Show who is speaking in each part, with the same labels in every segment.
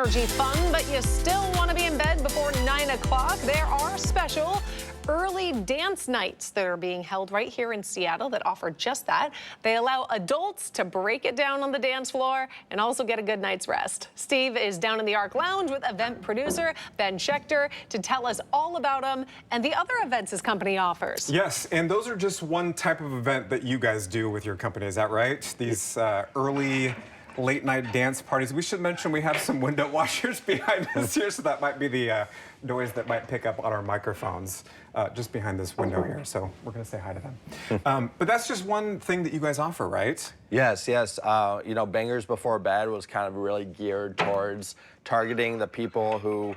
Speaker 1: energy fun, but you still want to be in bed before 9 o'clock? There are special early dance nights that are being held right here in Seattle that offer just that. They allow adults to break it down on the dance floor and also get a good night's rest. Steve is down in the Arc Lounge with event producer Ben Schechter to tell us all about them and the other events his company offers.
Speaker 2: Yes, and those are just one type of event that you guys do with your company, is that right? These early late night dance parties. We should mention we have some window washers behind us here, so that might be the noise that might pick up on our microphones just behind this window here. So we're going to say hi to them. But that's just one thing that you guys offer, right?
Speaker 3: Yes, yes. You know, Bangers Before Bed was kind of really geared towards targeting the people who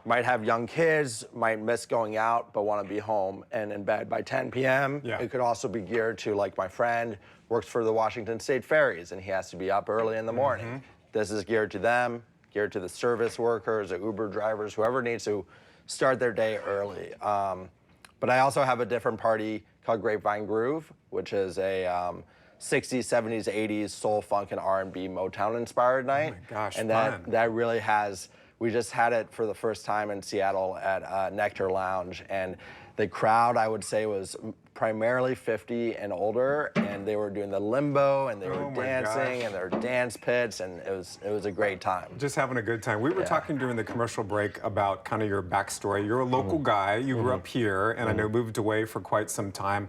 Speaker 3: might have young kids, might miss going out, but want to be home and in bed by 10 p.m.
Speaker 2: Yeah.
Speaker 3: It could also be geared to, like, my friend works for the Washington State Ferries and he has to be up early in the morning. This is geared to them, geared to the service workers, the Uber drivers, whoever needs to start their day early. But I also have a different party called Grapevine Groove, which is a 60s, 70s, 80s soul, funk, and R&B Motown-inspired night.
Speaker 2: Oh my gosh,
Speaker 3: and
Speaker 2: fun.
Speaker 3: that really has. We just had it for the first time in Seattle at Nectar Lounge, and the crowd, I would say, was primarily 50 and older, and they were doing the limbo, and they were dancing, and there were dance pits, and it was a great time.
Speaker 2: Just having a good time. We were talking during the commercial break about kind of your backstory. You're a local guy. You grew up here, and I know moved away for quite some time.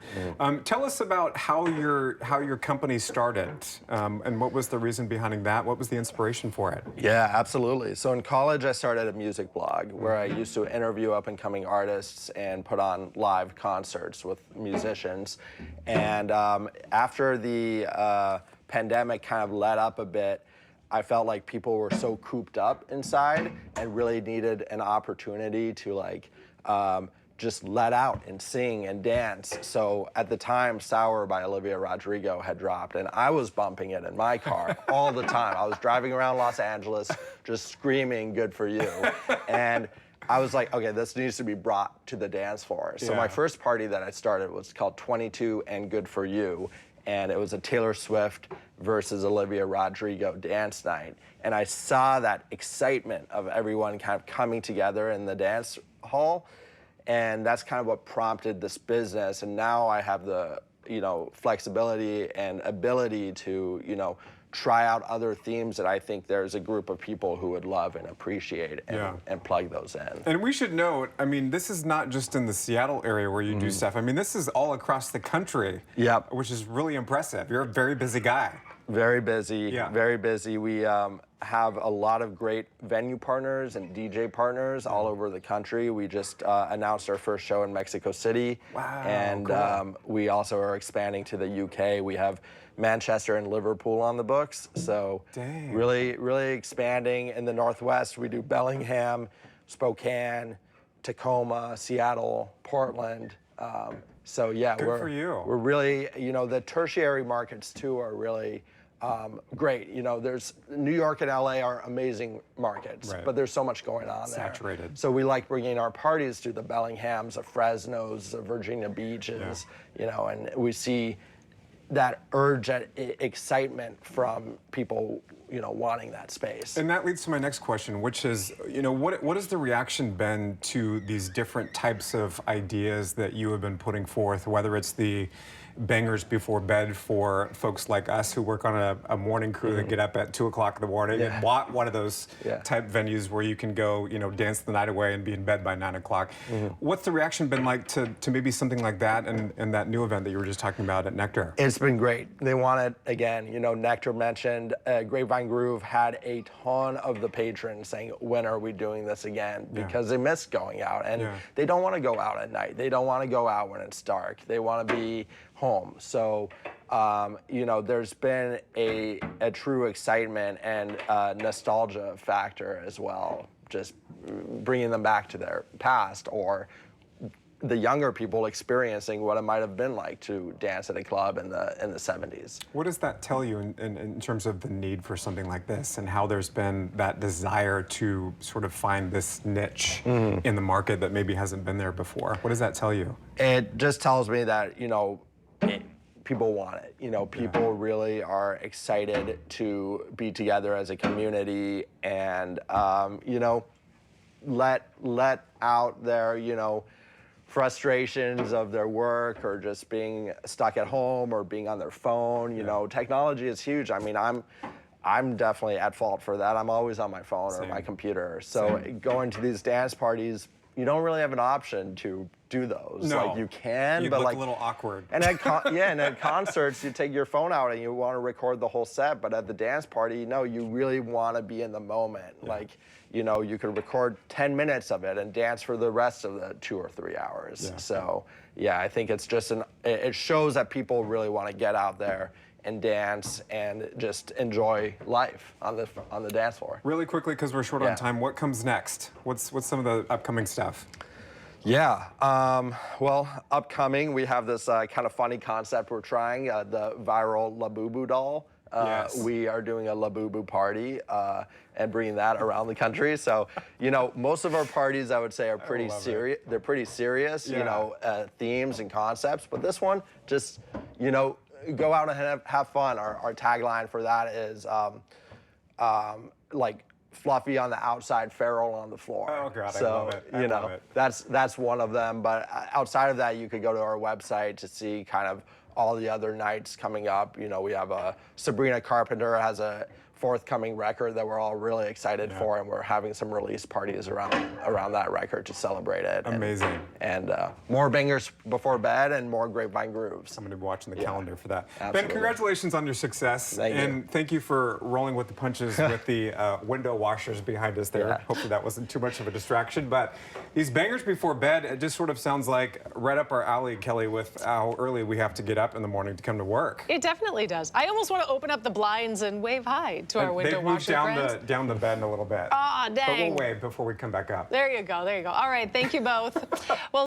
Speaker 2: Tell us about how your company started, and what was the reason behind that? What was the inspiration for it?
Speaker 3: Yeah, absolutely. So in college, I started a music blog where I used to interview up-and-coming artists and put on live concerts with musicians. And after the pandemic kind of let up a bit, I felt like people were so cooped up inside and really needed an opportunity to, like, just let out and sing and dance. So at the time, Sour by Olivia Rodrigo had dropped, and I was bumping it in my car all the time. I was driving around Los Angeles just screaming, "Good for you." And I was like, okay, this needs to be brought to the dance floor. So my first party that I started was called 22 and Good for You, and it was a Taylor Swift versus Olivia Rodrigo dance night. And I saw that excitement of everyone kind of coming together in the dance hall, and that's kind of what prompted this business. And now I have the, you know, flexibility and ability to, you know, try out other themes that I think there's a group of people who would love and appreciate and plug those in.
Speaker 2: And we should note, I mean, this is not just in the Seattle area where you do stuff. I mean, this is all across the country, which is really impressive. You're a very busy guy.
Speaker 3: Very busy, very busy. We have a lot of great venue partners and DJ partners all over the country. We just announced our first show in Mexico City.
Speaker 2: Wow,
Speaker 3: and
Speaker 2: cool.
Speaker 3: We also are expanding to the UK. We have Manchester and Liverpool on the books. So really, really expanding. In the Northwest, we do Bellingham, Spokane, Tacoma, Seattle, Portland. So yeah, we're really, you know, the tertiary markets too are really great. You know, there's New York and LA are amazing markets, but there's so much going on there.
Speaker 2: Saturated.
Speaker 3: So we like bringing our parties to the Bellinghams, the Fresnos, the Virginia Beaches, you know, and we see that urge, that excitement from people, you know, wanting that space.
Speaker 2: And that leads to my next question, which is, you know, what has the reaction been to these different types of ideas that you have been putting forth, whether it's the Bangers Before Bed for folks like us who work on a morning crew that get up at 2 o'clock in the morning and want one of those type venues where you can go, you know, dance the night away and be in bed by 9 o'clock. What's the reaction been like to maybe something like that and that new event that you were just talking about at Nectar?
Speaker 3: It's been great. They want it again. You know, Nectar mentioned Grapevine Groove had a ton of the patrons saying, when are we doing this again? Because they miss going out, and they don't want to go out at night. They don't want to go out when it's dark. They want to be home. So, you know, there's been a true excitement and nostalgia factor as well, just bringing them back to their past, or the younger people experiencing what it might have been like to dance at a club in the 70s.
Speaker 2: What does that tell you in terms of the need for something like this, and how there's been that desire to sort of find this niche in the market that maybe hasn't been there before? What does that tell you?
Speaker 3: It just tells me that, you know, people want it. You know, people really are excited to be together as a community and, you know, let out their, you know, frustrations of their work or just being stuck at home or being on their phone. You know, technology is huge. I mean, I'm definitely at fault for that. I'm always on my phone or my computer. So going to these dance parties, you don't really have an option to do those.
Speaker 2: No.
Speaker 3: Like you can,
Speaker 2: You'd
Speaker 3: but
Speaker 2: look
Speaker 3: like
Speaker 2: a little awkward.
Speaker 3: And at and at concerts, you take your phone out and you want to record the whole set. But at the dance party, no, you really want to be in the moment. Like, you know, you could record 10 minutes of it and dance for the rest of the 2 or 3 hours. So yeah, I think it's just it shows that people really want to get out there and dance and just enjoy life on the dance floor.
Speaker 2: Really quickly, because we're short on time, what comes next? What's some of the upcoming stuff?
Speaker 3: Yeah, well, upcoming, we have this kind of funny concept we're trying, the viral Labubu doll. We are doing a Labubu party and bringing that around the country. So, you know, most of our parties, I would say, are pretty serious. They're pretty serious, you know, themes and concepts. But this one, just, you know, go out and have fun. Our tagline for that is like fluffy on the outside, feral on the floor.
Speaker 2: Oh God,
Speaker 3: so,
Speaker 2: I love it.
Speaker 3: you know, that's one of them. But outside of that, you could go to our website to see kind of all the other nights coming up. You know, we have Sabrina Carpenter has a forthcoming record that we're all really excited for, and we're having some release parties around that record to celebrate it.
Speaker 2: Amazing.
Speaker 3: And more bangers before bed and more Grapevine Grooves.
Speaker 2: I'm going to be watching the calendar for that.
Speaker 3: Absolutely.
Speaker 2: Ben, congratulations on your success. Thank you for rolling with the punches with the window washers behind us there. Hopefully that wasn't too much of a distraction. But these bangers before bed, it just sort of sounds like right up our alley, Kelly, with how early we have to get up in the morning to come to work.
Speaker 1: It definitely does. I almost want to open up the blinds and wave hi to our window washer friends.
Speaker 2: Down the bed in a little bit.
Speaker 1: Ah, dang.
Speaker 2: But we'll wave before we come back up.
Speaker 1: There you go. There you go. All right. Thank you both. Well.